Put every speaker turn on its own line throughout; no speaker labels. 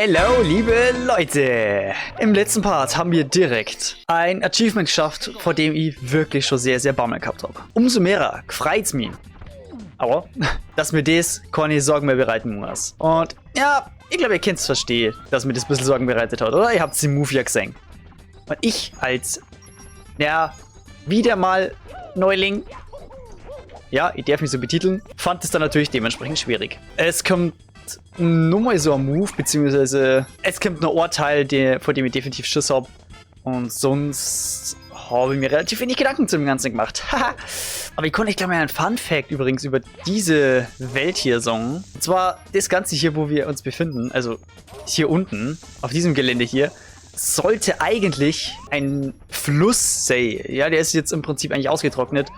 Hello, liebe Leute! Im letzten Part haben wir direkt ein Achievement geschafft, vor dem ich wirklich schon sehr, sehr Bammel gehabt habe. Umso mehr freut's mich. Aber, dass mir das keine Sorgen mehr bereiten muss. Und ja, ich glaube, ihr könnt es verstehen, dass mir das ein bisschen Sorgen bereitet hat, oder? Ihr habt den Move ja gesehen. Und ich als, ja, wieder mal Neuling, ja, ich darf mich so betiteln, fand es dann natürlich dementsprechend schwierig. Es kommt nur mal so ein Move, beziehungsweise es kommt noch ein Urteil, vor dem ich definitiv Schiss habe. Und sonst habe ich mir relativ wenig Gedanken zu dem Ganzen gemacht. Aber ich konnte euch gleich mal einen Fun-Fact übrigens über diese Welt hier sagen. Und zwar das Ganze hier, wo wir uns befinden, also hier unten, auf diesem Gelände hier, sollte eigentlich ein Fluss sein. Ja, der ist jetzt im Prinzip eigentlich ausgetrocknet.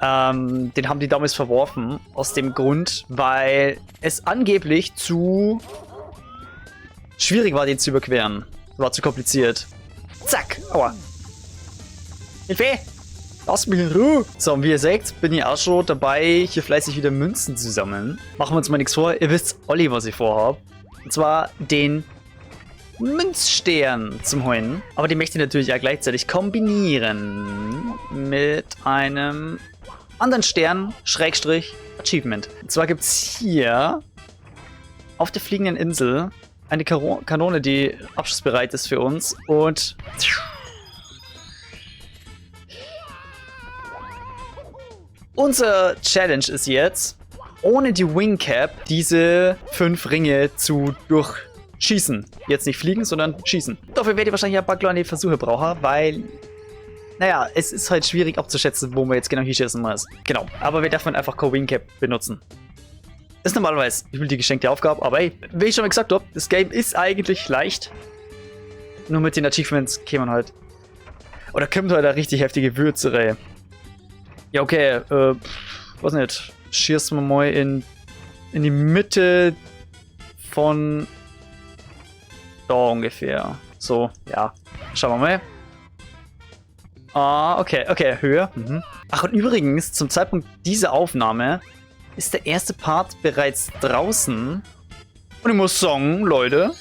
Den haben die damals verworfen, aus dem Grund, weil es angeblich zu schwierig war, den zu überqueren. War zu kompliziert. Zack, aua. Hilfe! Lass mich in Ruhe! So, und wie ihr seht, bin ich auch schon dabei, hier fleißig wieder Münzen zu sammeln. Machen wir uns mal nichts vor, ihr wisst alle, was ich vorhabe. Und zwar den Münzstern zum Holen. Aber den möchte ich natürlich auch gleichzeitig kombinieren mit einem anderen Stern, Schrägstrich, Achievement. Und zwar gibt es hier auf der fliegenden Insel eine Kanone, die abschussbereit ist für uns. Und unser Challenge ist jetzt, ohne die Wing Cap diese 5 Ringe zu durchschießen. Jetzt nicht fliegen, sondern schießen. Dafür werde ich wahrscheinlich ein paar kleine Versuche brauchen, weil, naja, es ist halt schwierig abzuschätzen, wo man jetzt genau hier schießen muss. Genau, aber wir dürfen einfach keine Wing Cap benutzen. Ist normalerweise die geschenkte Aufgabe, aber hey, wie ich schon mal gesagt habe, das Game ist eigentlich leicht. Nur mit den Achievements kann man halt, oder kommt halt eine richtig heftige Würzerei. Ja, okay, weiß nicht, schießen wir mal in die Mitte von da ungefähr. So, ja, schauen wir mal. Ah, okay, höher. Ach, und übrigens, zum Zeitpunkt dieser Aufnahme ist der erste Part bereits draußen. Und ich muss sagen, Leute,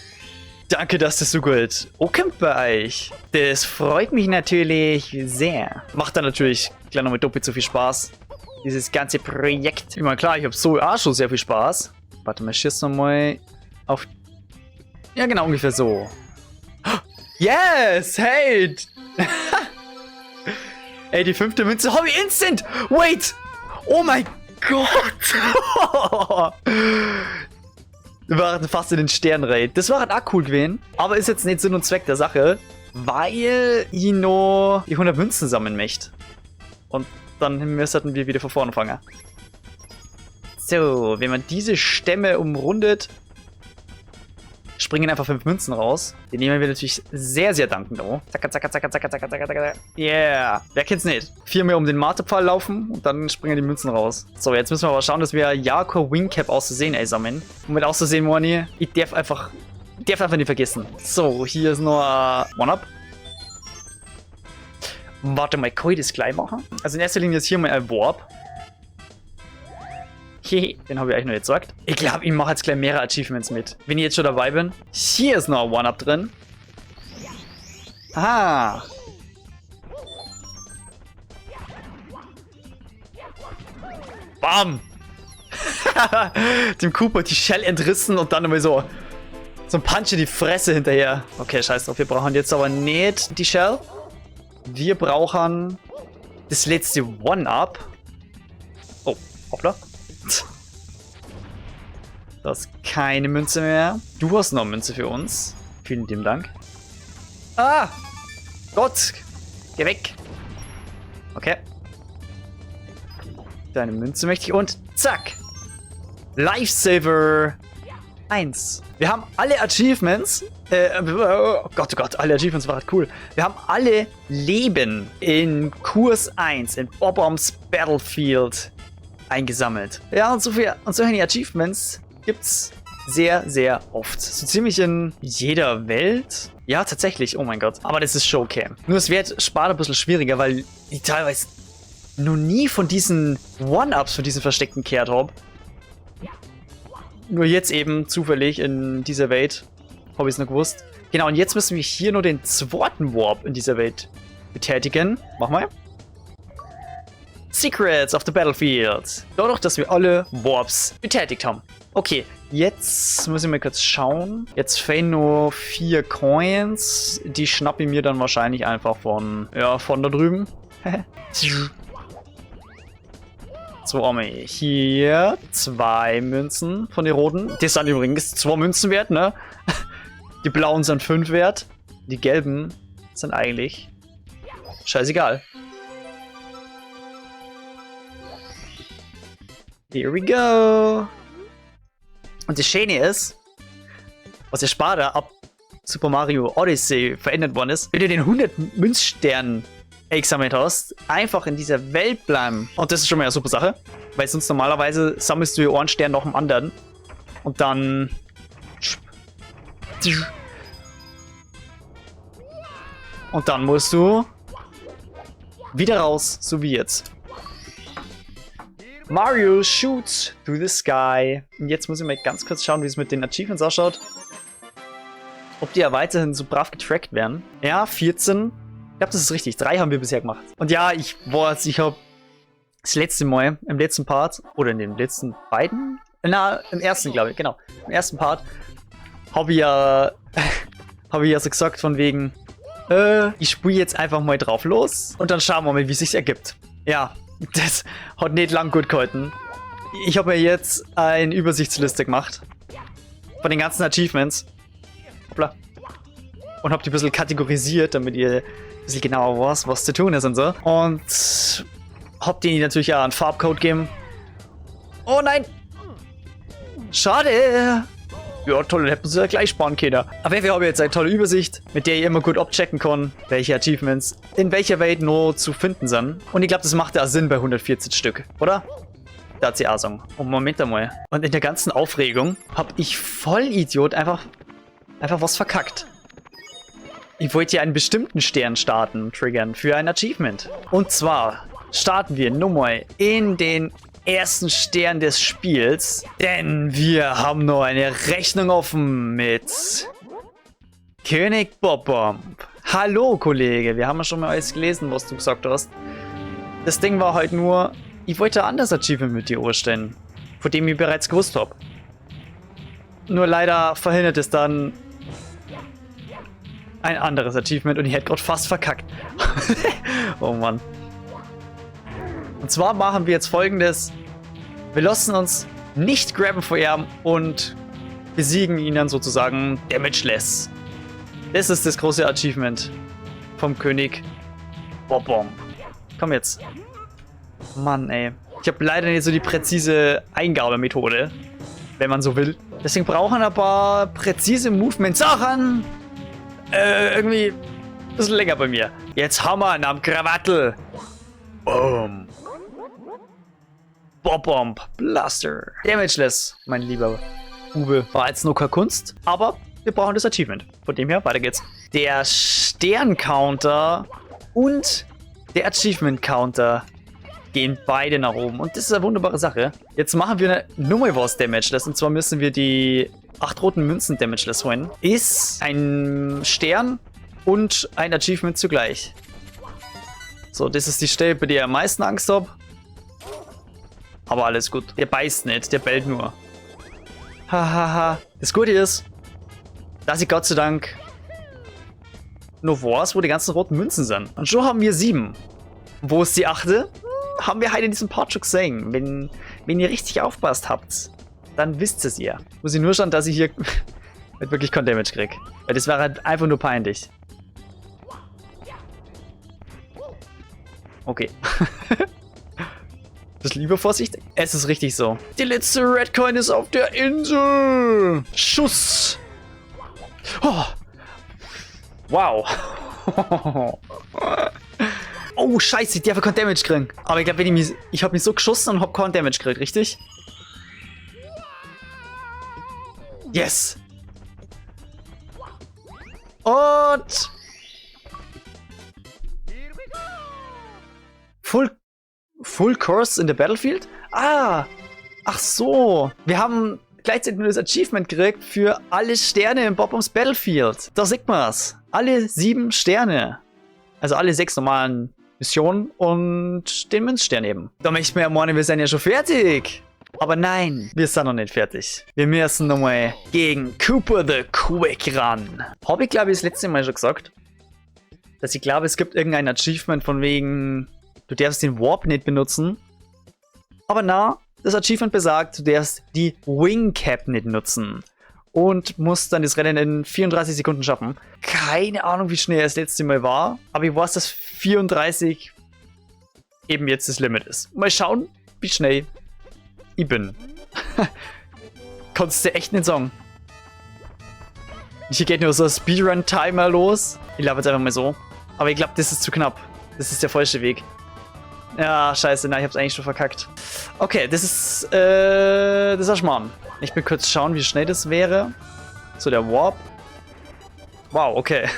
danke, dass das so gut kommt bei euch. Das freut mich natürlich sehr. Macht dann natürlich gleich nochmal doppelt so viel Spaß. Dieses ganze Projekt. Ich meine, klar, ich habe so auch schon sehr viel Spaß. Warte mal, schieß nochmal auf... Ja, genau, ungefähr so. Yes! Hey! Ey, die 5. Münze habe ich instant! Wait! Oh mein Gott! Wir waren fast in den Sternraid. Das war halt auch cool gewesen. Aber ist jetzt nicht Sinn und Zweck der Sache, weil ich noch die 100 Münzen sammeln möchte. Und dann müssten wir wieder von vorne fangen. So, wenn man diese Stämme umrundet, springen einfach 5 Münzen raus. Die nehmen wir natürlich sehr, sehr dankend. Oh. Zacka, zacka, zacka, zacka, zacka, zacka, zacka. Yeah. Wer kennt's nicht? 4 mehr um den Marterpfahl laufen und dann springen die Münzen raus. So, jetzt müssen wir aber schauen, dass wir Jako Wingcap auszusehen sammeln. Und mit auszusehen, Moni, ich darf einfach nicht vergessen. So, hier ist noch One-Up. Warte mal, kann ich das gleich machen? Also in erster Linie ist hier mal ein Warp. Den habe ich eigentlich noch nicht gesagt. Ich glaube, ich mache jetzt gleich mehrere Achievements mit. Wenn ich jetzt schon dabei bin. Hier ist noch ein One-Up drin. Aha. Bam. Dem Cooper die Shell entrissen und dann immer so ein Punch in die Fresse hinterher. Okay, scheiß drauf. Wir brauchen jetzt aber nicht die Shell. Wir brauchen das letzte One-Up. Oh, hoppla. Da ist keine Münze mehr. Du hast noch eine Münze für uns. Vielen lieben Dank. Ah! Gott! Geh weg! Okay. Deine Münze möchte ich und zack! Lifesaver 1. Wir haben alle Achievements. Oh Gott, alle Achievements waren cool. Wir haben alle Leben in Kurs 1, in Bob-Ombs Battlefield eingesammelt. Ja, und solche Achievements gibt's sehr, sehr oft. So ziemlich in jeder Welt. Ja, tatsächlich. Oh mein Gott. Aber das ist schon okay. Nur es wird später ein bisschen schwieriger, weil ich teilweise noch nie von diesen One-Ups, von diesen Versteckten gehört habe. Nur jetzt eben zufällig in dieser Welt Habe ich es noch gewusst. Genau, und jetzt müssen wir hier nur den zweiten Warp in dieser Welt betätigen. Mach mal. Secrets of the Battlefield. Dadurch, dass wir alle Warps betätigt haben. Okay, jetzt muss ich mal kurz schauen. Jetzt fehlen nur 4 Coins. Die schnappe ich mir dann wahrscheinlich einfach von, ja, von da drüben. So, haben wir hier 2 Münzen von den roten. Das sind übrigens 2 Münzen wert, ne? Die blauen sind 5 wert. Die gelben sind eigentlich scheißegal. Here we go. Und das Schöne ist, was der Sparta ab Super Mario Odyssey verändert worden ist, wenn du den 100 Münzstern gesammelt hast, einfach in dieser Welt bleiben. Und das ist schon mal eine super Sache, weil sonst normalerweise sammelst du ja einen Stern nach dem anderen und dann musst du wieder raus, so wie jetzt. Mario shoots through the sky. Und jetzt muss ich mal ganz kurz schauen, wie es mit den Achievements ausschaut. Ob die ja weiterhin so brav getrackt werden. Ja, 14. Ich glaube, das ist richtig. 3 haben wir bisher gemacht. Und ja, ich habe das letzte Mal, im letzten Part, oder in den letzten beiden? Na, im ersten, glaube ich, genau. Im ersten Part habe ich ja so gesagt von wegen, ich spiele jetzt einfach mal drauf los und dann schauen wir mal, wie es sich ergibt. Ja, das hat nicht lang gut gehalten. Ich habe mir jetzt eine Übersichtsliste gemacht von den ganzen Achievements. Hoppla. Und habe die ein bisschen kategorisiert, damit ihr ein bisschen genauer was zu tun ist und so. Und habe denen natürlich auch einen Farbcode gegeben. Oh nein! Schade! Ja, toll, dann hätten sie ja gleich sparen können. Aber wir haben jetzt eine tolle Übersicht, mit der ihr immer gut abchecken kann, welche Achievements in welcher Welt nur zu finden sind. Und ich glaube, das macht ja Sinn bei 140 Stück, oder? Da hat sie auch sagen. Und Moment einmal. Und in der ganzen Aufregung habe ich Vollidiot einfach was verkackt. Ich wollte ja einen bestimmten Stern triggern für ein Achievement. Und zwar starten wir nun mal in den ersten Stern des Spiels, denn wir haben noch eine Rechnung offen mit König Bob-Omb. Hallo Kollege, wir haben ja schon mal alles gelesen, was du gesagt hast. Das Ding war halt nur, ich wollte ein anderes Achievement mit dir urstellen, von dem ich bereits gewusst habe. Nur leider verhindert es dann ein anderes Achievement und ich hätte gerade fast verkackt. Oh Mann. Und zwar machen wir jetzt Folgendes. Wir lassen uns nicht grabben vor ihm und besiegen ihn dann sozusagen damageless. Das ist das große Achievement vom König Bob-Omb. Komm jetzt. Mann, ey. Ich habe leider nicht so die präzise Eingabemethode, wenn man so will. Deswegen brauchen wir ein paar präzise Movement-Sachen. Irgendwie ein bisschen länger bei mir. Jetzt haben wir ihn am Krawattel. Boom. Bob-Omb Blaster. Damageless, mein lieber Bube. War jetzt nur keine Kunst, aber wir brauchen das Achievement. Von dem her, weiter geht's. Der Stern-Counter und der Achievement-Counter gehen beide nach oben. Und das ist eine wunderbare Sache. Jetzt machen wir nur mal was Damageless. Und zwar müssen wir die 8 roten Münzen Damageless holen. Ist ein Stern und ein Achievement zugleich. So, das ist die Stelle, bei der ich am meisten Angst habe. Aber alles gut. Der beißt nicht, der bellt nur. Hahaha. Das Gute ist, dass ich Gott sei Dank nur weiß, wo die ganzen roten Münzen sind. Und schon haben wir 7. Wo ist die 8? Haben wir halt in diesem Part schon gesehen. Wenn ihr richtig aufpasst habt, dann wisst es ihr. Muss ich nur schauen, dass ich hier wirklich kein Damage kriege. Weil das wäre halt einfach nur peinlich. Okay. Das lieber vorsichtig. Es ist richtig so. Die letzte Red Coin ist auf der Insel. Schuss. Oh. Wow. Oh, scheiße, ich darf kein Damage kriegen. Aber ich glaube, ich habe mich so geschossen und habe kein Damage gekriegt, richtig? Yes. Und Full Course in the Battlefield? Ah, ach so. Wir haben gleichzeitig nur das Achievement gekriegt für alle Sterne im Bob-Oms Battlefield. Da sieht man's. Alle 7 Sterne. Also alle 6 normalen Missionen und den Münzstern eben. Da möchte ich mir ja meinen, wir sind ja schon fertig. Aber nein, wir sind noch nicht fertig. Wir müssen nochmal gegen Cooper the Quick ran. Habe ich, glaube ich, das letzte Mal schon gesagt, dass ich glaube, es gibt irgendein Achievement von wegen, du darfst den Warp nicht benutzen. Aber na, das Achievement besagt, du darfst die Wing Cap nicht nutzen. Und musst dann das Rennen in 34 Sekunden schaffen. Keine Ahnung, wie schnell das letzte Mal war. Aber ich weiß, dass 34 eben jetzt das Limit ist. Mal schauen, wie schnell ich bin. Konntest du echt nicht sagen. Hier geht nur so ein Speedrun-Timer los. Ich glaube jetzt einfach mal so. Aber ich glaube, das ist zu knapp. Das ist der falsche Weg. Ja, scheiße, nein, ich hab's eigentlich schon verkackt. Okay, das ist ein Schmarrn. Ich will kurz schauen, wie schnell das wäre. So, der Warp. Wow, okay.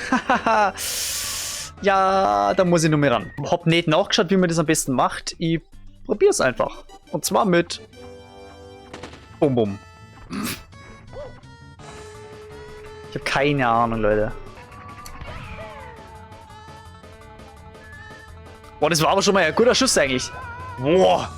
Ja, da muss ich nur mehr ran. Hab nicht nachgeschaut, wie man das am besten macht. Ich probier's einfach. Und zwar mit Bum Bum. Ich habe keine Ahnung, Leute. Boah, das war aber schon mal ein guter Schuss eigentlich. Boah.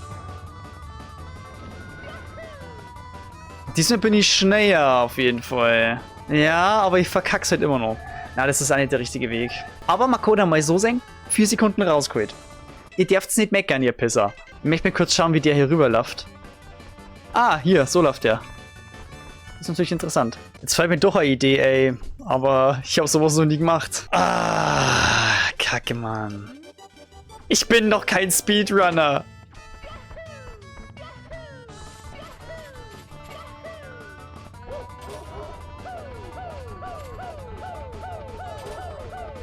Diesmal bin ich schneller auf jeden Fall. Ja, aber ich verkack's halt immer noch. Na, das ist auch nicht der richtige Weg. Aber man kann mal so sagen, 4 Sekunden rausgeholt. Ihr dürft's nicht meckern, ihr Pisser. Ich möchte mal kurz schauen, wie der hier rüber läuft. Ah, hier, so läuft der. Das ist natürlich interessant. Jetzt fällt mir doch eine Idee, ey. Aber ich habe sowas noch nie gemacht. Ah, Kacke, Mann. Ich bin doch kein Speedrunner.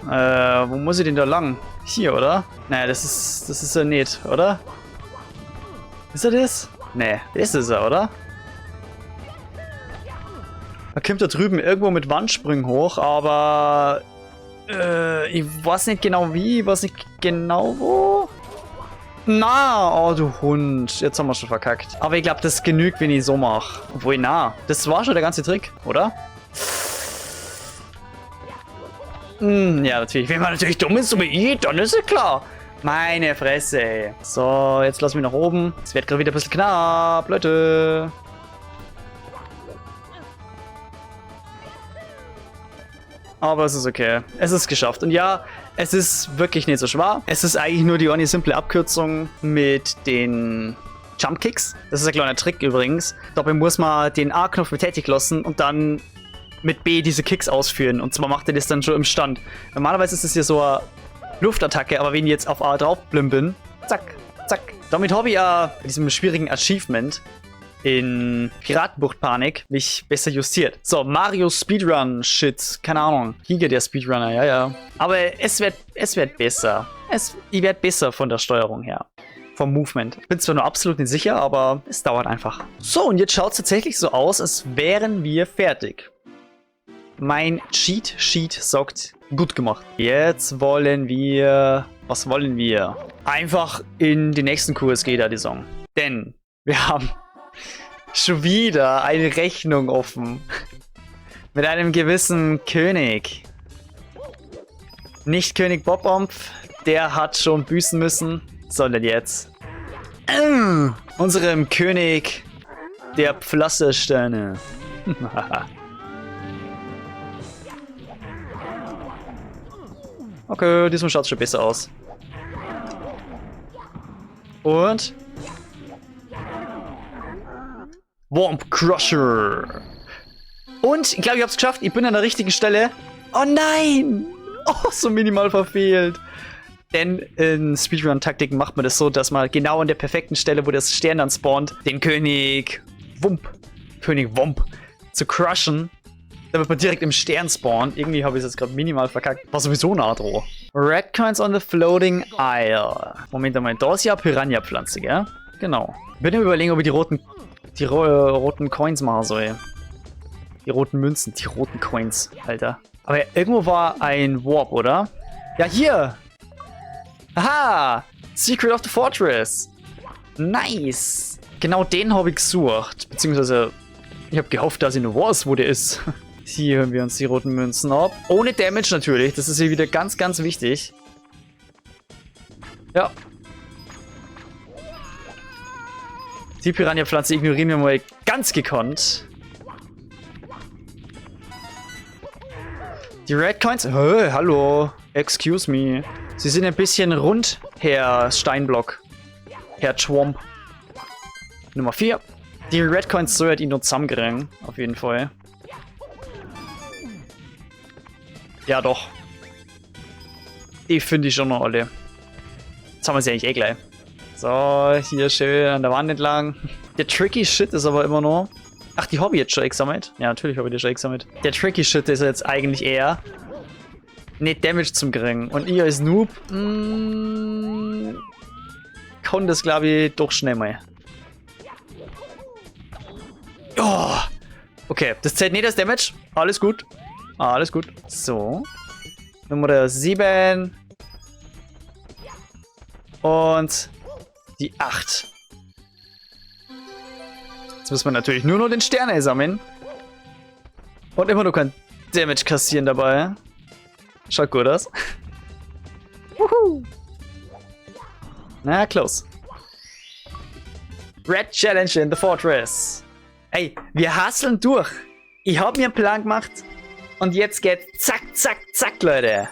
Wo muss ich denn da lang? Hier, oder? Naja, das ist er nicht, oder? Ist er das? Nee, das ist er, oder? Er kommt da drüben irgendwo mit Wandsprüngen hoch, aber ich weiß nicht genau wie, ich weiß nicht genau wo. Na, oh du Hund, jetzt haben wir schon verkackt. Aber ich glaube, das genügt, wenn ich so mache. Obwohl, na, das war schon der ganze Trick, oder? Ja, natürlich. Wenn man natürlich dumm ist, so wie ich, dann ist es klar. Meine Fresse, ey. So, jetzt lass mich nach oben. Es wird gerade wieder ein bisschen knapp, Leute. Aber es ist okay. Es ist geschafft. Und ja, es ist wirklich nicht so schwer. Es ist eigentlich nur die eine simple Abkürzung mit den Jump Kicks. Das ist ein kleiner Trick übrigens. Dabei muss man den A-Knopf betätigt lassen und dann mit B diese Kicks ausführen. Und zwar macht er das dann schon im Stand. Normalerweise ist es hier so eine Luftattacke, aber wenn ich jetzt auf A drauf bin, zack, zack. Damit habe ich ja bei diesem schwierigen Achievement in Piratenbucht-Panik mich besser justiert. So, Mario Speedrun, shit, keine Ahnung. Hier geht der Speedrunner, ja, ja. Aber es wird besser. Ich werde besser von der Steuerung her. Vom Movement. Bin zwar nur absolut nicht sicher, aber es dauert einfach. So, und jetzt schaut es tatsächlich so aus, als wären wir fertig. Mein Cheat Sheet sagt, gut gemacht. Jetzt wollen wir... Was wollen wir? Einfach in den nächsten QSG da die Song. Denn wir haben schon wieder eine Rechnung offen. Mit einem gewissen König. Nicht König Bob-Omb, der hat schon büßen müssen, sondern jetzt unserem König der Pflastersteine. Okay, diesmal schaut es schon besser aus. Und Womp Crusher. Und ich glaube, ich habe es geschafft. Ich bin an der richtigen Stelle. Oh nein! Oh, so minimal verfehlt. Denn in Speedrun-Taktiken macht man das so, dass man genau an der perfekten Stelle, wo das Stern dann spawnt, den König Womp zu crushen, damit man direkt im Stern spawnt. Irgendwie habe ich es jetzt gerade minimal verkackt. War sowieso nah dran. Red Coins on the Floating Isle. Moment einmal, da ist ja Piranha-Pflanze, gell? Genau. Ich bin mir überlegen, ob ich die roten Coins machen soll. Die roten Münzen, die roten Coins, Alter. Aber irgendwo war ein Warp, oder? Ja, hier! Aha! Secret of the Fortress! Nice! Genau den habe ich gesucht. Beziehungsweise Ich habe gehofft, dass ich nur weiß, wo der ist. Hier hören wir uns die roten Münzen ab. Ohne Damage natürlich. Das ist hier wieder ganz, ganz wichtig. Ja. Die Piranha-Pflanze ignorieren wir mal ganz gekonnt. Die Red Coins. Hey, hallo. Excuse me. Sie sind ein bisschen rund, Herr Steinblock. Herr Schwamp. Nummer 4. Die Red Coins soll ihn nur zusammenkriegen. Auf jeden Fall. Ja, doch. Die finde ich schon noch alle. Jetzt haben wir sie eigentlich eh gleich. So, hier schön an der Wand entlang. Der tricky Shit ist aber immer noch... Ach, die habe ich jetzt schon gesammelt? Ja, natürlich habe ich die schon gesammelt. Der tricky Shit ist jetzt eigentlich eher... nicht Damage zum kriegen. Und ihr als Noob... kann das, glaube ich, doch schnell mal. Oh! Okay, das zählt nicht als Damage. Alles gut. Alles gut. So. Nummer 7. Und die 8. Jetzt muss man natürlich nur noch den Stern sammeln. Und immer noch kein Damage kassieren dabei. Schaut gut aus. Wuhu. Na, close. Red Challenge in the Fortress. Ey, wir hasseln durch. Ich habe mir einen Plan gemacht. Und jetzt geht's zack, zack, zack, Leute.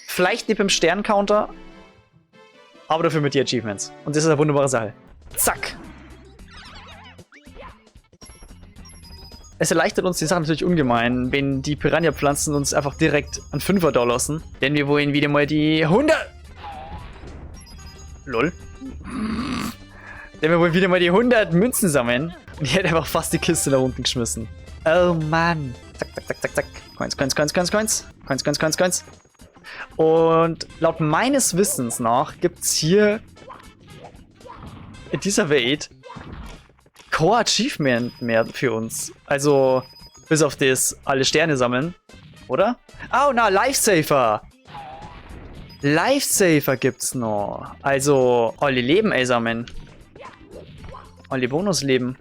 Vielleicht nicht beim Sterncounter, aber dafür mit die Achievements. Und das ist eine wunderbare Sache. Zack. Es erleichtert uns die Sache natürlich ungemein, wenn die Piranha-Pflanzen uns einfach direkt an 5er da lassen. Denn wir wollen wieder mal die 100... Lol. Denn wir wollen wieder mal die 100 Münzen sammeln. Und ich hätte einfach fast die Kiste da unten geschmissen. Oh Mann. Zack, zack, zack, zack, zack. Coins, Coins, Coins, Coins, Coins. Coins, Coins, Coins, Coins. Und laut meines Wissens nach gibt es hier in dieser Welt kein Achievement mehr für uns. Also, bis auf das alle Sterne sammeln. Oder? Oh, na, Lifesaver. Lifesaver gibt's noch. Also, alle Leben sammeln. Alle Bonusleben.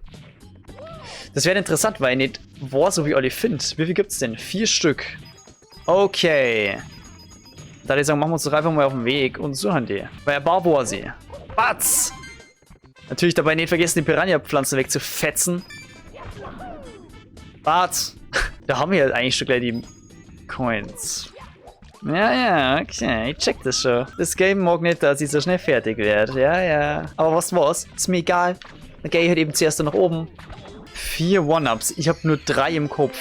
Das wäre interessant, weil ich nicht weiß, so wie alle finde. Wie viel gibt's denn? 4 Stück. Okay. Da würde ich sagen, machen wir uns doch einfach mal auf den Weg und suchen die. Bei der Barborsee. Batz! Natürlich dabei nicht vergessen, die Piranha-Pflanzen wegzufetzen. Batz! Da haben wir ja eigentlich schon gleich die Coins. Ja, okay, ich check das schon. Das Game mag nicht, dass ich so schnell fertig werde. Ja. Aber was war's? Ist mir egal. Dann gehe ich halt eben zuerst nach oben. 4 One-Ups. Ich habe nur 3 im Kopf.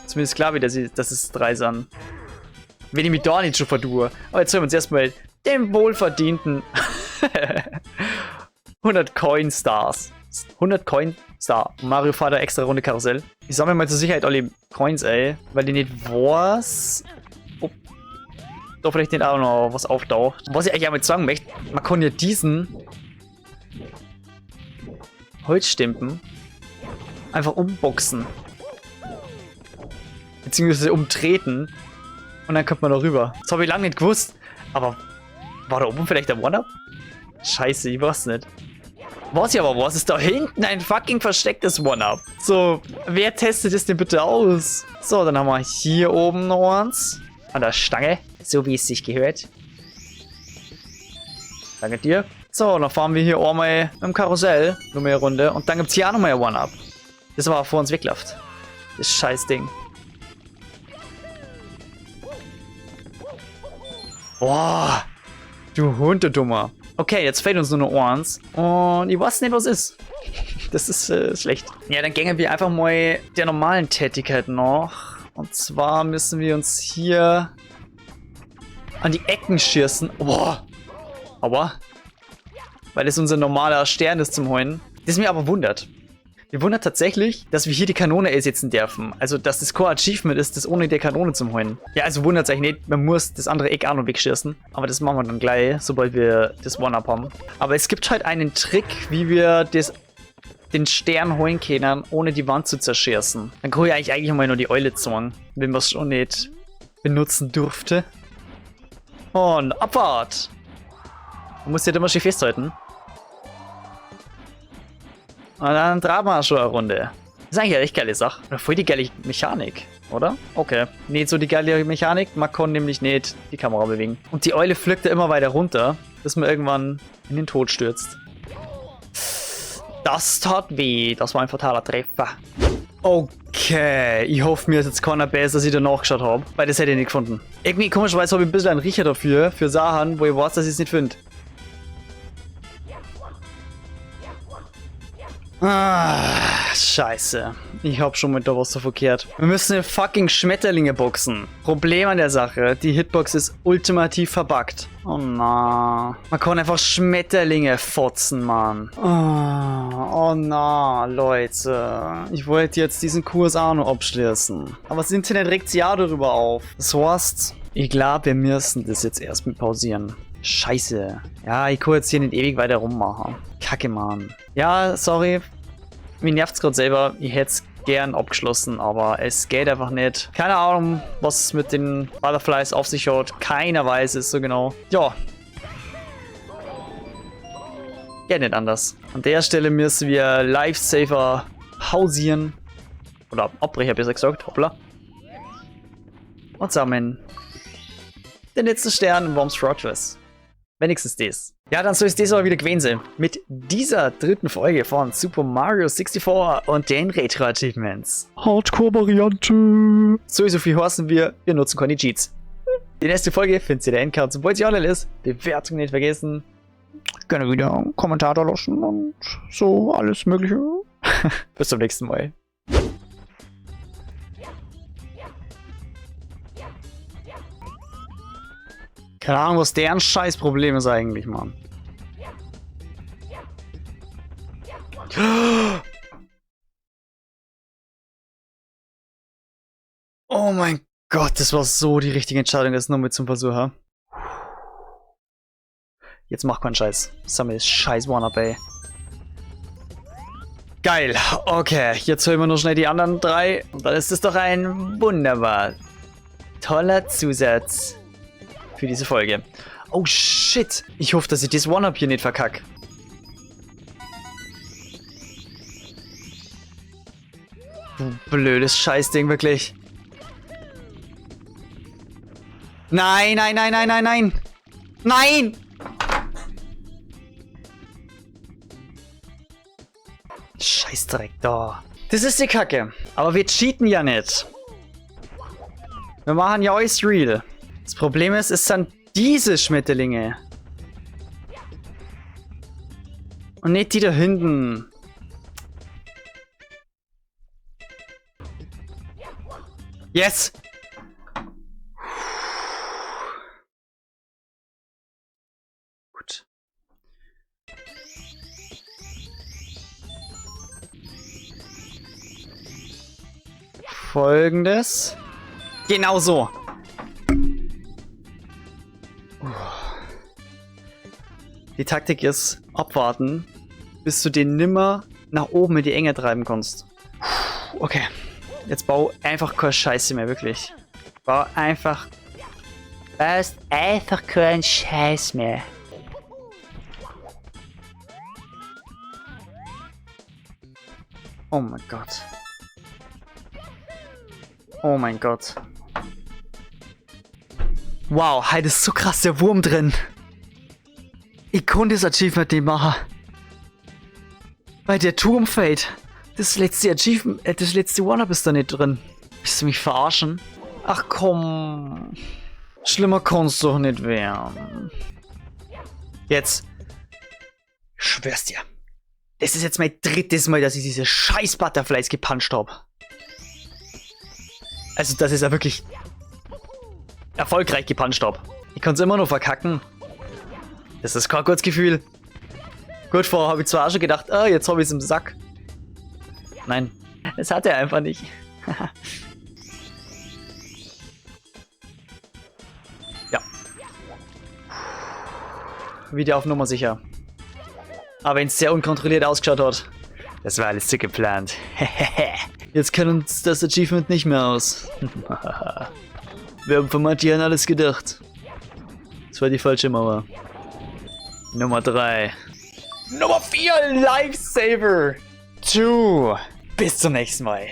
Zumindest klar, dass es 3 sind. Wenn ich mich da nicht schon verdue. Aber jetzt hören wir uns erstmal den wohlverdienten 100 Coin-Stars. 100 Coin-Star. Mario Vater extra Runde Karussell. Ich sammle mal zur Sicherheit alle Coins, ey. Weil ich nicht weiß, ob da vielleicht nicht auch noch was auftaucht. Was ich eigentlich einmal sagen möchte, man kann ja diesen Holzstimpen einfach umboxen. Beziehungsweise umtreten. Und dann kommt man da rüber. Das habe ich lange nicht gewusst. Aber war da oben vielleicht der One-Up? Scheiße, ich weiß nicht. Was ich aber weiß, ist da hinten ein fucking verstecktes One-Up. So, wer testet das denn bitte aus? So, dann haben wir hier oben noch eins. An der Stange. So wie es sich gehört. Danke dir. So, dann fahren wir hier einmal im Karussell. Nur mehr eine Runde. Und dann gibt es hier auch nochmal ein One-Up. Das war vor uns wegläuft. Das Scheißding. Boah. Du Hund, du Dummer. Okay, jetzt fehlt uns nur noch eins. Und ich weiß nicht, was ist. Das ist schlecht. Ja, dann gehen wir einfach mal der normalen Tätigkeit noch. Und zwar müssen wir uns hier an die Ecken schießen. Boah. Aber. Weil das unser normaler Stern ist zum Heulen. Das mir aber wundert. Mir wundert tatsächlich, dass wir hier die Kanone einsetzen dürfen. Also, dass das Core Achievement ist, das ohne die Kanone zum Heulen. Ja, also wundert es euch nicht. Man muss das andere Eck auch noch wegschießen. Aber das machen wir dann gleich, sobald wir das One-Up haben. Aber es gibt halt einen Trick, wie wir den Stern holen können, ohne die Wand zu zerschießen. Dann kann ich eigentlich mal nur die Eule zeigen, wenn man es schon nicht benutzen durfte. Und Abfahrt! Man muss ja immer schön festhalten. Und dann traben wir schon eine Runde. Das ist eigentlich eine echt geile Sache. Oder voll die geile Mechanik, oder? Okay. Nicht so die geile Mechanik. Man kann nämlich nicht die Kamera bewegen. Und die Eule fliegt ja immer weiter runter, bis man irgendwann in den Tod stürzt. Das tat weh. Das war ein fataler Treffer. Okay. Ich hoffe, mir ist jetzt keiner besser, dass ich da nachgeschaut habe. Weil das hätte ich nicht gefunden. Irgendwie komischerweise habe ich ein bisschen einen Riecher dafür. Für Sachen, wo ich weiß, dass ich es nicht finde. Ah, scheiße. Ich hab schon mit da was so verkehrt. Wir müssen fucking Schmetterlinge boxen. Problem an der Sache, die Hitbox ist ultimativ verbuggt. Oh na. Man kann einfach Schmetterlinge fotzen, Mann. Oh na, Leute. Ich wollte jetzt diesen Kurs auch noch abschließen. Aber das Internet regt sich ja darüber auf. Das heißt, ich glaube, wir müssen das jetzt erstmal pausieren. Scheiße. Ja, ich kann jetzt hier nicht ewig weiter rummachen. Kacke, Mann. Ja, sorry. Mir nervt's gerade selber. Ich hätte es gern abgeschlossen, aber es geht einfach nicht. Keine Ahnung, was mit den Butterflies auf sich hat. Keiner weiß es so genau. Ja. Geht nicht anders. An der Stelle müssen wir Lifesaver pausieren. Oder abbrechen, besser gesagt. Hoppla. Und sammeln den letzten Stern in Worms Fortress. Wenigstens das. Ja, dann soll es das aber wieder gewesen sein. Mit dieser dritten Folge von Super Mario 64 und den Retro-Achievements. Hardcore-Variante. So viel heißen wir nutzen keine Cheats. Die nächste Folge findet ihr in der Endcard. Sobald sie online ist, Bewertung nicht vergessen. Gerne wieder einen Kommentar da lassen und so alles mögliche. Bis zum nächsten Mal. Keine Ahnung, was deren Scheißproblem ist eigentlich, Mann. Oh mein Gott, das war so die richtige Entscheidung, das nur mit zum Versuch, ha? Jetzt mach keinen Scheiß. Sammel das scheiß One-Up, ey. Geil, okay, jetzt holen wir noch schnell die anderen drei. Und dann ist es doch ein wunderbar toller Zusatz für diese Folge. Oh shit, ich hoffe, dass ich das One-Up hier nicht verkacke. Du blödes Scheißding, wirklich. Nein, nein, nein, nein, nein, nein. Nein! Scheißdreck da. Das ist die Kacke. Aber wir cheaten ja nicht. Wir machen ja alles real. Das Problem ist, es sind diese Schmetterlinge. Und nicht die da hinten. Yes! Gut. Folgendes. Genau so. Die Taktik ist abwarten, bis du den nimmer nach oben in die Enge treiben kannst. Okay. Jetzt bau einfach keine Scheiße mehr, wirklich. Bau einfach. Baust einfach keinen Scheiß mehr. Oh mein Gott. Oh mein Gott. Wow, heute ist so krass der Wurm drin. Ich konnte das Achievement nicht machen. Weil der Turm fällt. Das letzte Achievement, das letzte One-Up ist da nicht drin. Willst du mich verarschen? Ach komm. Schlimmer kann's doch nicht werden. Jetzt. Ich schwör's dir. Das ist jetzt mein drittes Mal, dass ich diese scheiß Butterflies gepuncht habe. Also, das ist ja wirklich erfolgreich gepuncht habe. Ich kann's immer noch verkacken. Das ist kein gutes Gefühl. Gut, vorher habe ich zwar auch schon gedacht, ah, jetzt habe ich es im Sack. Nein, das hat er einfach nicht. Ja. Wieder auf Nummer sicher. Aber wenn es sehr unkontrolliert ausgeschaut hat. Das war alles zu geplant. Jetzt kann uns das Achievement nicht mehr aus. Wir haben von Matthias alles gedacht. Das war die falsche Mauer. Nummer 3. Nummer 4, Lifesaver. Tschu. Bis zum nächsten Mal.